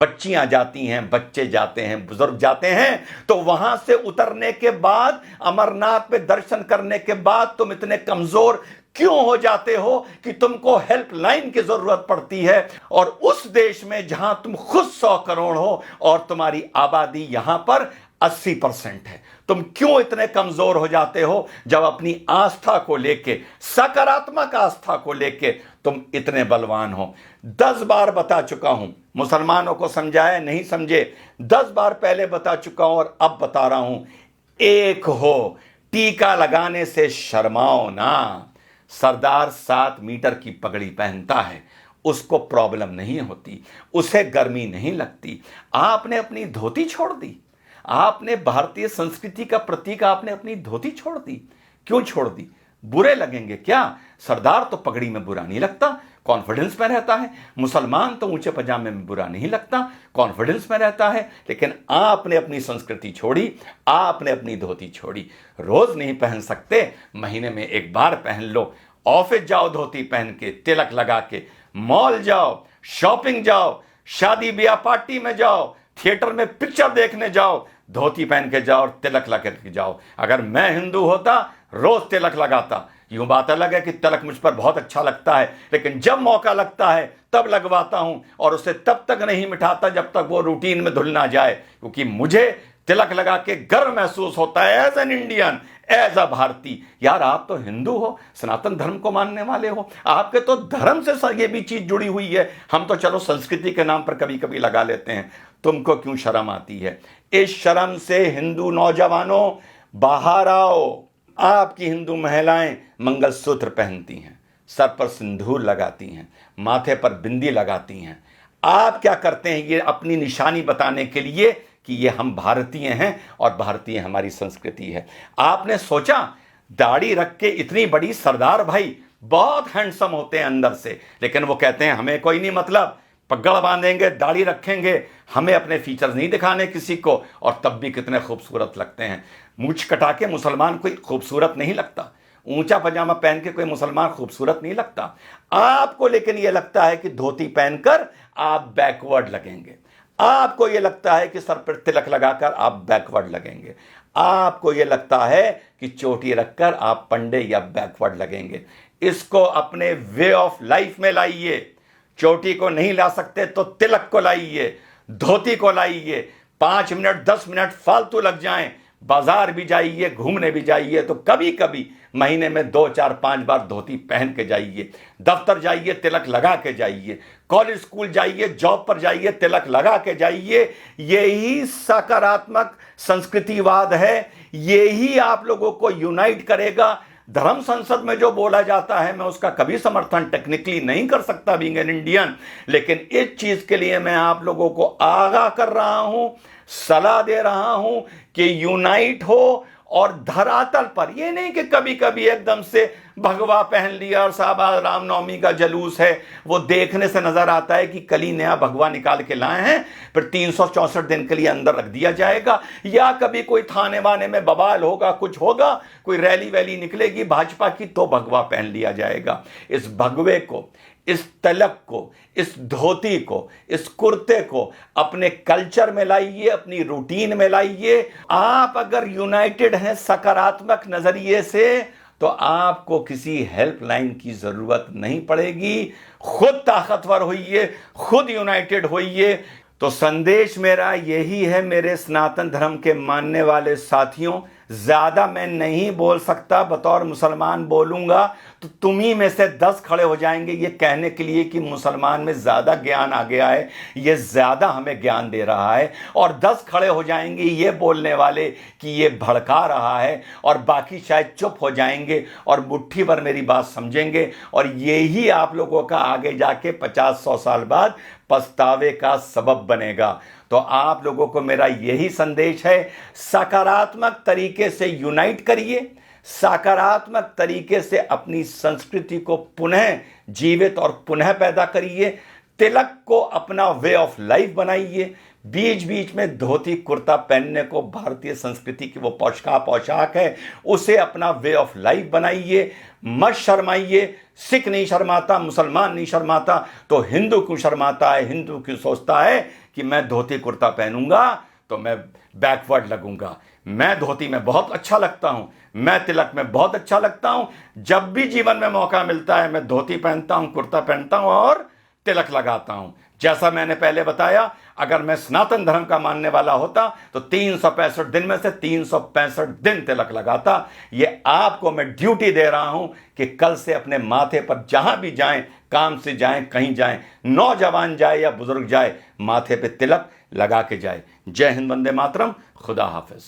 बच्चियां जाती हैं, बच्चे जाते हैं, बुजुर्ग जाते हैं, तो वहां से उतरने के बाद, अमरनाथ पे दर्शन करने के बाद तुम इतने कमजोर क्यों हो जाते हो कि तुमको हेल्पलाइन की जरूरत पड़ती है? और उस देश में जहां तुम खुद 100 करोड़ हो और तुम्हारी आबादी यहां पर 80% है, तुम क्यों इतने कमजोर हो जाते हो जब अपनी आस्था को लेके, सकारात्मक आस्था को लेके तुम इतने बलवान हो? 10 बार बता चुका हूं, मुसलमानों को समझाया नहीं समझे, 10 बार पहले बता चुका हूं और अब बता रहा हूं, एक हो, टीका लगाने से शर्माओ ना। सरदार 7 मीटर की पगड़ी पहनता है, उसको प्रॉब्लम नहीं होती, उसे गर्मी नहीं लगती। आपने अपनी धोती छोड़ दी, आपने भारतीय संस्कृति का प्रतीक, आपने अपनी धोती छोड़ दी। क्यों छोड़ दी? बुरे लगेंगे क्या? सरदार तो पगड़ी में बुरा नहीं लगता, कॉन्फिडेंस में रहता है। मुसलमान तो ऊंचे पजामे में बुरा नहीं लगता, कॉन्फिडेंस में रहता है। लेकिन आपने अपनी संस्कृति छोड़ी, आपने अपनी धोती छोड़ी। रोज नहीं पहन सकते, महीने में एक बार पहन लो। ऑफिस जाओ धोती पहन के, तिलक लगा के, मॉल जाओ, शॉपिंग जाओ, शादी ब्याह पार्टी में जाओ, थिएटर में पिक्चर देखने जाओ, धोती पहन के जाओ और तिलक लगा के जाओ। अगर मैं हिंदू होता, रोज तिलक लगाता। यूं बात अलग है कि तिलक मुझ पर बहुत अच्छा लगता है, लेकिन जब मौका लगता है तब लगवाता हूं, और उसे तब तक नहीं मिटाता जब तक वो रूटीन में धुल ना जाए, क्योंकि मुझे तिलक लगा के गर्व महसूस होता है as an Indian, as a भारतीय। यार, आप तो हिंदू हो, सनातन धर्म को मानने वाले हो, आपके तो धर्म से ये भी चीज जुड़ी हुई है। हम तो चलो संस्कृति के नाम पर कभी कभी लगा लेते हैं, तुमको क्यों शर्म आती है? इस शर्म से हिंदू नौजवानों बाहर आओ। आपकी हिंदू महिलाएं मंगलसूत्र पहनती हैं, सर पर सिंदूर लगाती हैं, माथे पर बिंदी लगाती हैं। आप क्या करते हैं? ये अपनी निशानी बताने के लिए कि ये हम भारतीय हैं और भारतीय हमारी संस्कृति है। आपने सोचा दाढ़ी रख के इतनी बड़ी सरदार भाई बहुत हैंडसम होते हैं अंदर से, लेकिन वो कहते हैं हमें कोई नहीं मतलब, पगड़ बांधेंगे, दाढ़ी रखेंगे, हमें अपने फीचर्स नहीं दिखाने किसी को, और तब भी कितने खूबसूरत लगते हैं। मूंछ कटा के मुसलमान कोई खूबसूरत नहीं लगता, ऊंचा पजामा पहन के कोई मुसलमान खूबसूरत नहीं लगता। आपको लेकिन यह लगता है कि धोती पहनकर आप बैकवर्ड लगेंगे, आपको यह लगता है कि सर पर तिलक लगाकर आप बैकवर्ड लगेंगे, आपको यह लगता है कि चोटी रखकर आप पंडे या बैकवर्ड लगेंगे। इसको अपने वे ऑफ लाइफ में लाइए। चोटी को नहीं ला सकते तो तिलक को लाइए, धोती को लाइए। 5 मिनट 10 मिनट फालतू लग जाएं, बाजार भी जाइए, घूमने भी जाइए, तो कभी कभी महीने में 2 4 5 बार धोती पहन के जाइए। दफ्तर जाइए, तिलक लगा के जाइए। कॉलेज स्कूल जाइए, जॉब पर जाइए, तिलक लगा के जाइए। यही सकारात्मक संस्कृतिवाद है, यही आप लोगों को यूनाइट करेगा। धर्म संसद में जो बोला जाता है, मैं उसका कभी समर्थन टेक्निकली नहीं कर सकता बीइंग एन इंडियन, लेकिन इस चीज के लिए मैं आप लोगों को आगाह कर रहा हूं, सलाह दे रहा हूं कि यूनाइट हो। और धरातल पर ये नहीं कि कभी कभी एकदम से भगवा पहन लिया और साहब आज रामनवमी का जलूस है, वो देखने से नजर आता है कि कल ही नया भगवा निकाल के लाए हैं, फिर 364 दिन के लिए अंदर रख दिया जाएगा। या कभी कोई थाने वाने में बवाल होगा, कुछ होगा, कोई रैली वैली निकलेगी भाजपा की, तो भगवा पहन लिया जाएगा। इस भगवे को, इस तलक को, इस धोती को, इस कुर्ते को अपने कल्चर में लाइए, अपनी रूटीन में लाइए। आप अगर यूनाइटेड हैं सकारात्मक नजरिए से, तो आपको किसी हेल्पलाइन की जरूरत नहीं पड़ेगी। खुद ताकतवर होइए, खुद यूनाइटेड होइए। तो संदेश मेरा यही है मेरे सनातन धर्म के मानने वाले साथियों, ज्यादा मैं नहीं बोल सकता, बतौर मुसलमान बोलूंगा तो तुम ही में से 10 खड़े हो जाएंगे ये कहने के लिए कि मुसलमान में ज्यादा ज्ञान आ गया है, ये ज्यादा हमें ज्ञान दे रहा है, और 10 खड़े हो जाएंगे ये बोलने वाले कि ये भड़का रहा है, और बाकी शायद चुप हो जाएंगे और मुट्ठी भर मेरी बात समझेंगे। और यही आप लोगों का आगे जाके 50-100 साल बाद पछतावे का सबब बनेगा। तो आप लोगों को मेरा यही संदेश है, सकारात्मक तरीके से यूनाइट करिए, सकारात्मक तरीके से अपनी संस्कृति को पुनः जीवित और पुनः पैदा करिए। तिलक को अपना वे ऑफ लाइफ बनाइए। बीच बीच में धोती कुर्ता पहनने को भारतीय संस्कृति की वो पोशाक है, उसे अपना वे ऑफ लाइफ बनाइए, मत शर्माइए। सिख नहीं शर्माता, मुसलमान नहीं शर्माता, तो हिंदू क्यों शर्माता है? हिंदू क्यों सोचता है कि मैं धोती कुर्ता पहनूंगा तो मैं बैकवर्ड लगूंगा? मैं धोती में बहुत अच्छा लगता हूं, मैं तिलक में बहुत अच्छा लगता हूं। जब भी जीवन में मौका मिलता है मैं धोती पहनता हूं, कुर्ता पहनता हूं और तिलक लगाता हूं। जैसा मैंने पहले बताया, अगर मैं सनातन धर्म का मानने वाला होता तो 365 दिन में से 365 दिन तिलक लगाता। ये आपको मैं ड्यूटी दे रहा हूं कि कल से अपने माथे पर जहां भी जाएं, काम से जाएं, कहीं जाएं, नौजवान जाए या बुजुर्ग जाए, माथे पे तिलक लगा के जाए। जय हिंद, वंदे मातरम, खुदा हाफिज।